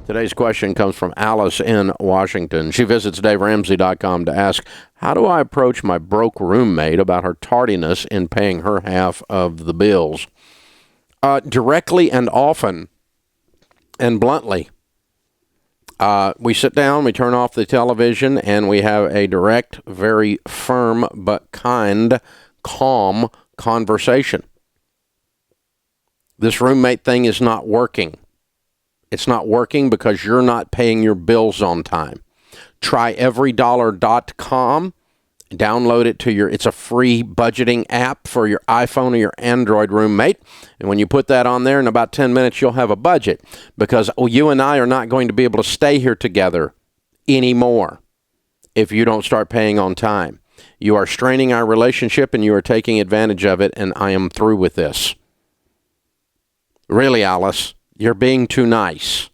Today's question comes from Alice in Washington. She visits DaveRamsey.com to ask, how do I approach my broke roommate about her tardiness in paying her half of the bills? Directly and often and bluntly. We sit down, we turn off the television, and we have a direct, very firm but kind, calm conversation. This roommate thing is not working. It's not working because you're not paying your bills on time. Try everydollar.com. Download it to it's a free budgeting app for your iPhone or your Android roommate. And when you put that on there, in about 10 minutes, you'll have a budget. Because you and I are not going to be able to stay here together anymore if you don't start paying on time. You are straining our relationship and you are taking advantage of it, and I am through with this. Really, Alice, you're being too nice.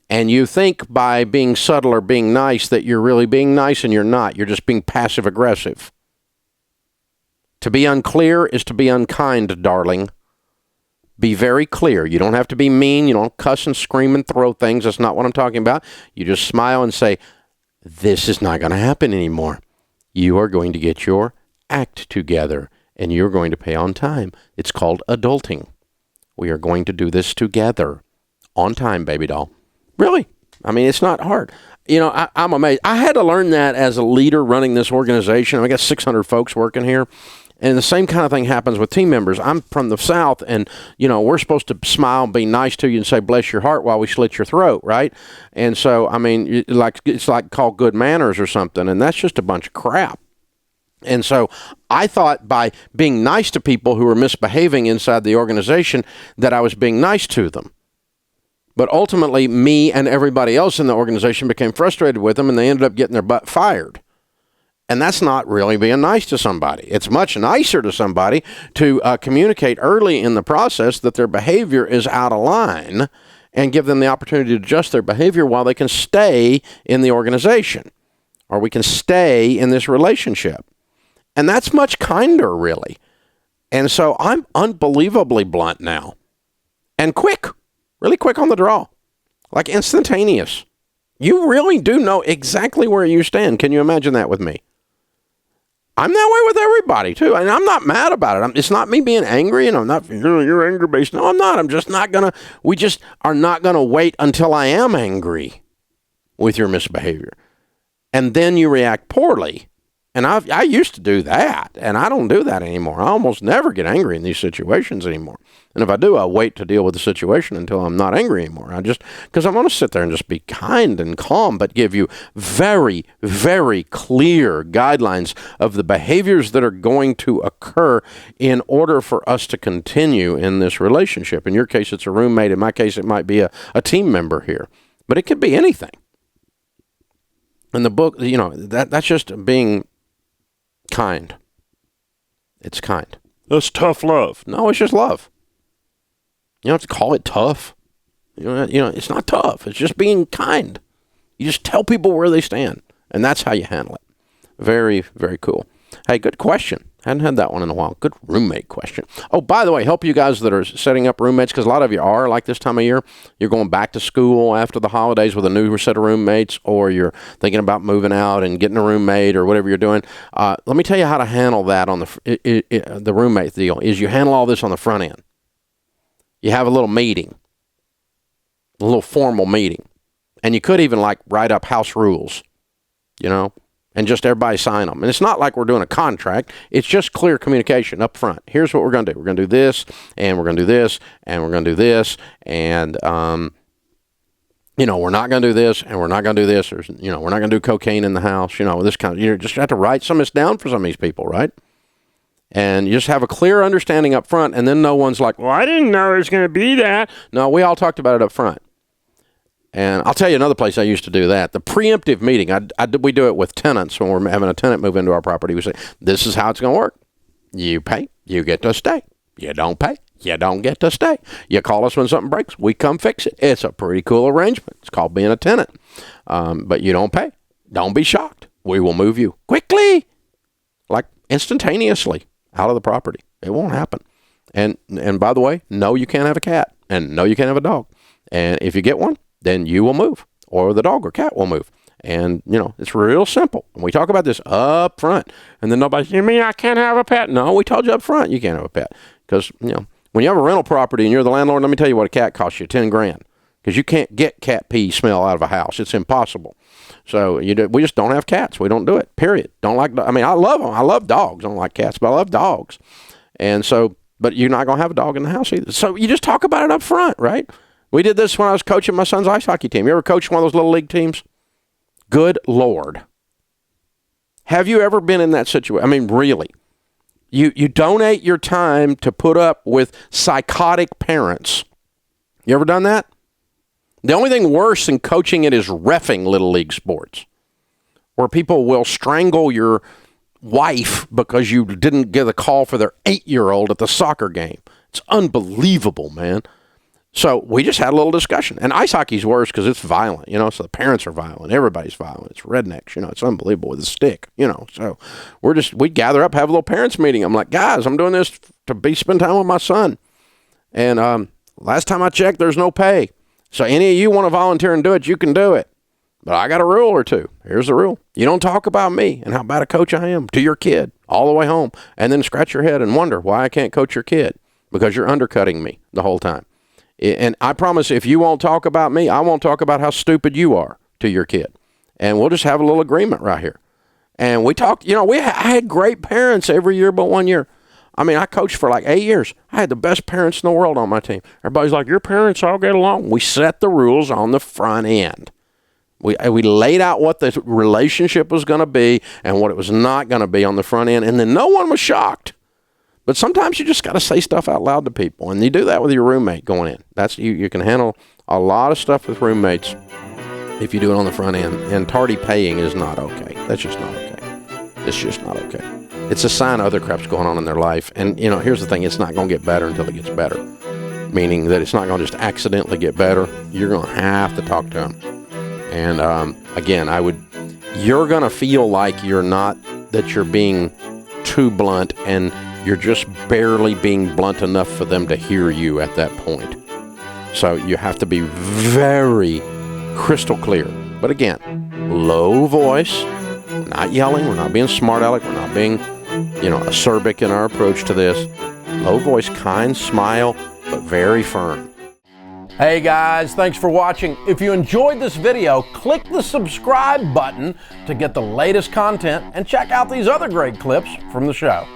And you think by being subtle or being nice that you're really being nice, and you're not. You're just being passive-aggressive. To be unclear is to be unkind, darling. Be very clear. You don't have to be mean. You don't cuss and scream and throw things. That's not what I'm talking about. You just smile and say, this is not going to happen anymore. You are going to get your act together, and you're going to pay on time. It's called adulting. We are going to do this together. On time, baby doll. Really? I mean, it's not hard. You know, I'm amazed. I had to learn that as a leader running this organization. I got 600 folks working here. And the same kind of thing happens with team members. I'm from the South, and, you know, we're supposed to smile and be nice to you and say, bless your heart, while we slit your throat, right? And so, I mean, it's like called good manners or something, and that's just a bunch of crap. And so I thought by being nice to people who were misbehaving inside the organization that I was being nice to them. But ultimately, me and everybody else in the organization became frustrated with them, and they ended up getting their butt fired. And that's not really being nice to somebody. It's much nicer to somebody to communicate early in the process that their behavior is out of line and give them the opportunity to adjust their behavior while they can stay in the organization, or we can stay in this relationship. And that's much kinder, really. And so I'm unbelievably blunt now. And quick, really quick on the draw, like instantaneous. You really do know exactly where you stand. Can you imagine that with me? I'm that way with everybody, too. And I'm not mad about it. It's not me being angry, and I'm not, you're anger based. No, I'm not. I'm just not going to, we just are not going to wait until I am angry with your misbehavior. And then you react poorly. And I used to do that, and I don't do that anymore. I almost never get angry in these situations anymore. And if I do, I'll wait to deal with the situation until I'm not angry anymore. Because I want to sit there and just be kind and calm, but give you very, very clear guidelines of the behaviors that are going to occur in order for us to continue in this relationship. In your case, it's a roommate. In my case, it might be a team member here. But it could be anything. In the book, you know, that's just being kind. It's kind. That's tough love. No, it's just love. You don't have to call it tough. You know, it's not tough. It's just being kind. You just tell people where they stand, and that's how you handle it. Very, very cool. Hey, good question. Hadn't had that one in a while. Good roommate question. Oh, by the way, help you guys that are setting up roommates, because a lot of you are, like this time of year, you're going back to school after the holidays with a new set of roommates, or you're thinking about moving out and getting a roommate or whatever you're doing. Let me tell you how to handle that on the roommate deal, is you handle all this on the front end. You have a little meeting, a little formal meeting, and you could even like write up house rules, you know, and just everybody sign them. And it's not like we're doing a contract. It's just clear communication up front. Here's what we're going to do. We're going to do this, and we're going to do this, and we're going to do this, and, you know, we're not going to do this, and we're not going to do this, or, you know, we're not going to do cocaine in the house, you know, this kind of, you just have to write some of this down for some of these people, right? And you just have a clear understanding up front, and then no one's like, well, I didn't know it was going to be that. No, we all talked about it up front. And I'll tell you another place I used to do that. The preemptive meeting, we do it with tenants when we're having a tenant move into our property. We say, this is how it's going to work. You pay, you get to stay. You don't pay, you don't get to stay. You call us when something breaks, we come fix it. It's a pretty cool arrangement. It's called being a tenant. But you don't pay. Don't be shocked. We will move you quickly, like instantaneously, out of the property. It won't happen. And by the way, no, you can't have a cat. And no, you can't have a dog. And if you get one, then you will move, or the dog or cat will move. And, it's real simple. And we talk about this up front. And then nobody's, you mean I can't have a pet? No, we told you up front you can't have a pet. Because, when you have a rental property and you're the landlord, let me tell you what a cat costs you, $10,000. Because you can't get cat pee smell out of a house. It's impossible. So we just don't have cats. We don't do it, period. Don't like, I love them. I love dogs. I don't like cats, but I love dogs. And so, but you're not going to have a dog in the house either. So you just talk about it up front, right? We did this when I was coaching my son's ice hockey team. You ever coached one of those little league teams? Good Lord. Have you ever been in that situation? Really. You donate your time to put up with psychotic parents. You ever done that? The only thing worse than coaching it is reffing little league sports, where people will strangle your wife because you didn't get a call for their 8-year-old at the soccer game. It's unbelievable, man. So we just had a little discussion. And ice hockey's worse because it's violent, so the parents are violent. Everybody's violent. It's rednecks, it's unbelievable with a stick, So we gather up, have a little parents meeting. I'm like, guys, I'm doing this to spend time with my son. And last time I checked, there's no pay. So any of you want to volunteer and do it, you can do it. But I got a rule or two. Here's the rule. You don't talk about me and how bad a coach I am to your kid all the way home, and then scratch your head and wonder why I can't coach your kid, because you're undercutting me the whole time. And I promise if you won't talk about me, I won't talk about how stupid you are to your kid. And we'll just have a little agreement right here. And we talked, I had great parents every year but 1 year. I coached for like 8 years. I had the best parents in the world on my team. Everybody's like, your parents all get along. We set the rules on the front end. We laid out what the relationship was going to be and what it was not going to be on the front end, and then no one was shocked. But sometimes you just got to say stuff out loud to people, and you do that with your roommate going in. That's you can handle a lot of stuff with roommates if you do it on the front end, and tardy paying is not okay. That's just not okay. It's just not okay. It's a sign other crap's going on in their life. And, here's the thing. It's not going to get better until it gets better. Meaning that it's not going to just accidentally get better. You're going to have to talk to them. And, again, you're going to feel like you're being too blunt, and you're just barely being blunt enough for them to hear you at that point. So you have to be very crystal clear. But again, low voice, not yelling. We're not being smart aleck. We're not being acerbic in our approach to this. Low voice, kind smile, but very firm. Hey guys, thanks for watching. If you enjoyed this video, click the subscribe button to get the latest content and check out these other great clips from the show.